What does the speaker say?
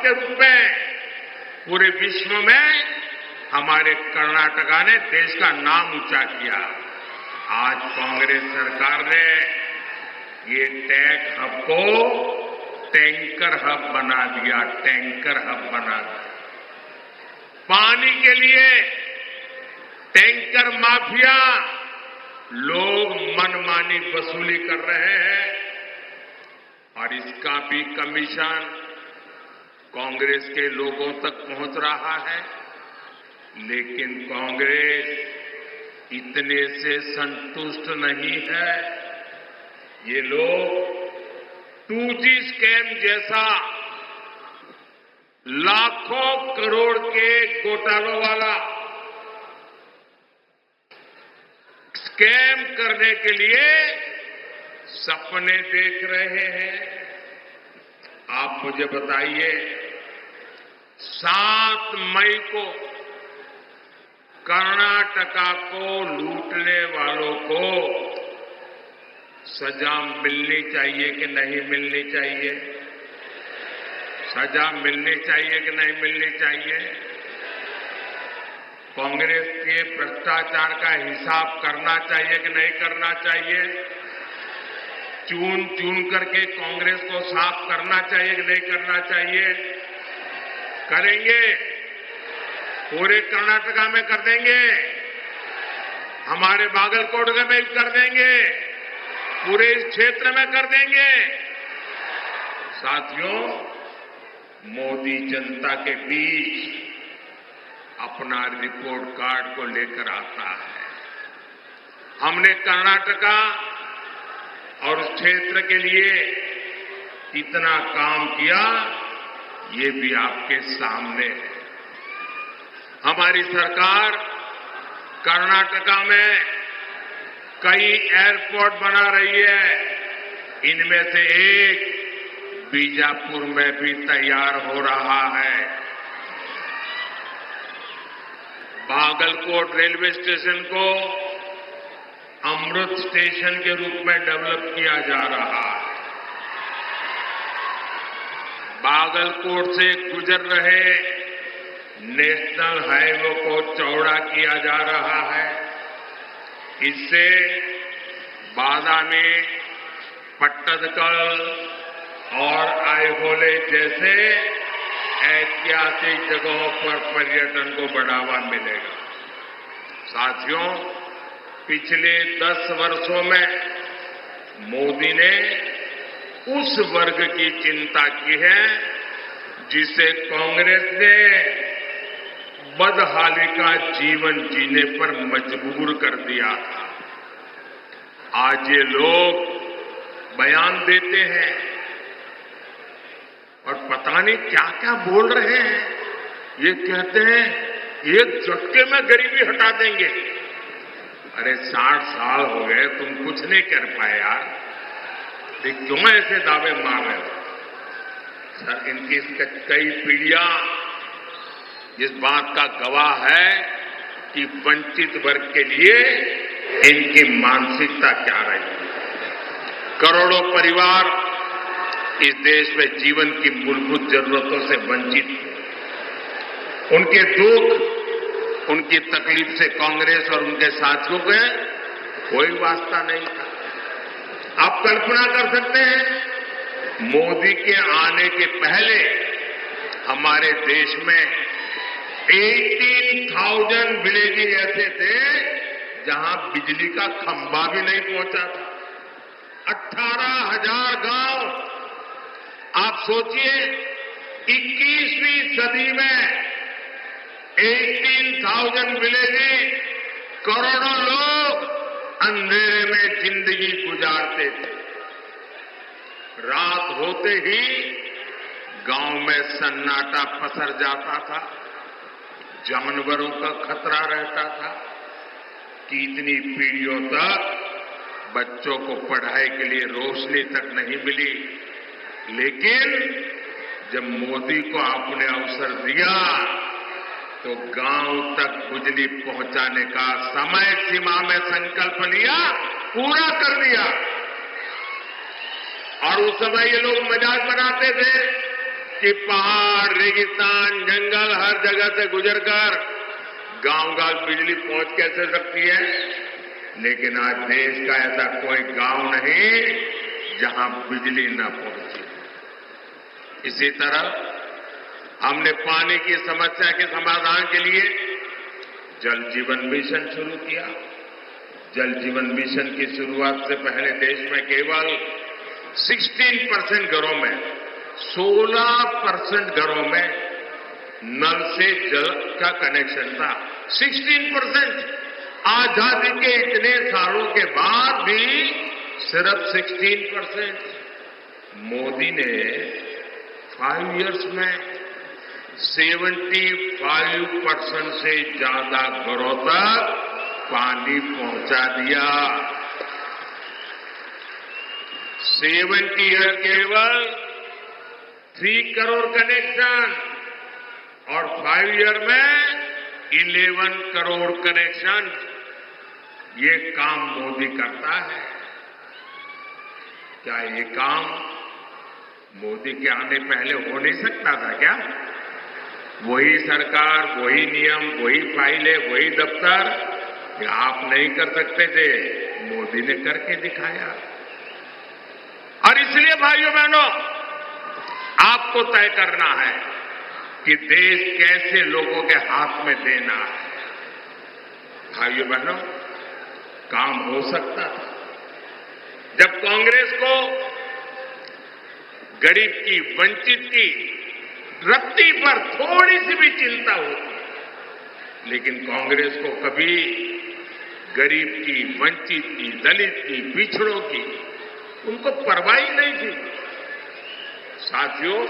के रूप में पूरे विश्व में हमारे कर्नाटका ने देश का नाम ऊंचा किया। आज कांग्रेस सरकार ने ये टेक हब को टैंकर हब बना दिया, टैंकर हब बना दिया। पानी के लिए टैंकर माफिया लोग मनमानी वसूली कर रहे हैं और इसका भी कमीशन कांग्रेस के लोगों तक पहुंच रहा है। लेकिन कांग्रेस इतने से संतुष्ट नहीं है। ये लोग 2G स्कैम जैसा लाखों करोड़ के घोटालों वाला स्कैम करने के लिए सपने देख रहे हैं। आप मुझे बताइए, 7 मई को कर्नाटका को लूटने वालों को सजा मिलनी चाहिए कि नहीं मिलनी चाहिए? सजा मिलनी चाहिए कि नहीं मिलनी चाहिए? कांग्रेस के भ्रष्टाचार का हिसाब करना चाहिए कि नहीं करना चाहिए? चुन चुन करके कांग्रेस को साफ करना चाहिए कि नहीं करना चाहिए? करेंगे? पूरे कर्नाटका में कर देंगे, हमारे बागलकोट में भी कर देंगे, पूरे इस क्षेत्र में कर देंगे। साथियों, मोदी जनता के बीच अपना रिपोर्ट कार्ड को लेकर आता है। हमने कर्नाटका और उस क्षेत्र के लिए कितना काम किया, ये भी आपके सामने है। हमारी सरकार कर्नाटका में कई एयरपोर्ट बना रही है। इनमें से एक बीजापुर में भी तैयार हो रहा है। बागलकोट रेलवे स्टेशन को अमृत स्टेशन के रूप में डेवलप किया जा रहा है। बागलकोट से गुजर रहे नेशनल हाईवे को चौड़ा किया जा रहा है। इससे बादामी, पट्टदकल और आइहोले जैसे ऐतिहासिक जगहों पर पर्यटन को बढ़ावा मिलेगा। साथियों, पिछले 10 वर्षों में मोदी ने उस वर्ग की चिंता की है जिसे कांग्रेस ने बदहाली का जीवन जीने पर मजबूर कर दिया था। आज ये लोग बयान देते हैं और पता नहीं क्या क्या बोल रहे हैं। ये कहते हैं एक झटके में गरीबी हटा देंगे। अरे 60 साल हो गए, तुम कुछ नहीं कर पाए यार, ये क्यों ऐसे दावे मार रहे हो? सर, इनकी कई पीढ़ियां इस बात का गवाह है कि वंचित वर्ग के लिए इनकी मानसिकता क्या रही। करोड़ों परिवार इस देश में जीवन की मूलभूत जरूरतों से वंचित थे। उनके दुख, उनकी तकलीफ से कांग्रेस और उनके साथियों के कोई वास्ता नहीं था। आप कल्पना कर सकते हैं, मोदी के आने के पहले हमारे देश में 18,000 विलेज ऐसे थे जहां बिजली का खंभा भी नहीं पहुंचा था। 18,000 गांव। आप सोचिए, 21वीं सदी में 18,000 विलेज, करोड़ों लोग अंधेरे में जिंदगी गुजारते थे। रात होते ही गांव में सन्नाटा पसर जाता था, जानवरों का खतरा रहता था। कितनी पीढ़ियों तक बच्चों को पढ़ाई के लिए रोशनी तक नहीं मिली। लेकिन जब मोदी को आपने अवसर दिया तो गांव तक बिजली पहुंचाने का समय सीमा में संकल्प लिया, पूरा कर दिया। और उस समय ये लोग मजाक बनाते थे कि पहाड़, रेगिस्तान, जंगल हर जगह से गुजरकर गांव-गांव बिजली पहुंच कैसे सकती है। लेकिन आज देश का ऐसा कोई गांव नहीं जहां बिजली न पहुंचे। इसी तरह हमने पानी की समस्या के समाधान के लिए जल जीवन मिशन शुरू किया। जल जीवन मिशन की शुरुआत से पहले देश में केवल 16% घरों में, 16% घरों में नल से जल का कनेक्शन था। 16%। आजादी के इतने सालों के बाद भी सिर्फ 16%। मोदी ने 5 इयर्स में 75% से ज्यादा घरों तक पानी पहुंचा दिया। 70 ईयर केवल 3 करोड़ कनेक्शन और 5 ईयर में 11 करोड़ कनेक्शन। ये काम मोदी करता है। क्या ये काम मोदी के आने पहले हो नहीं सकता था क्या? वही सरकार, वही नियम, वही फाइलें, वही दफ्तर, क्या आप नहीं कर सकते थे? मोदी ने करके दिखाया। और इसलिए भाइयों बहनों, आपको तय करना है कि देश कैसे लोगों के हाथ में देना है। भाइयों बहनों, काम हो सकता था। जब कांग्रेस को गरीब की, वंचित की रत्ती पर थोड़ी सी भी चिंता होती, लेकिन कांग्रेस को कभी गरीब की, वंचित की, दलित की, पिछड़ों की उनको परवाह ही नहीं थी। साथियों,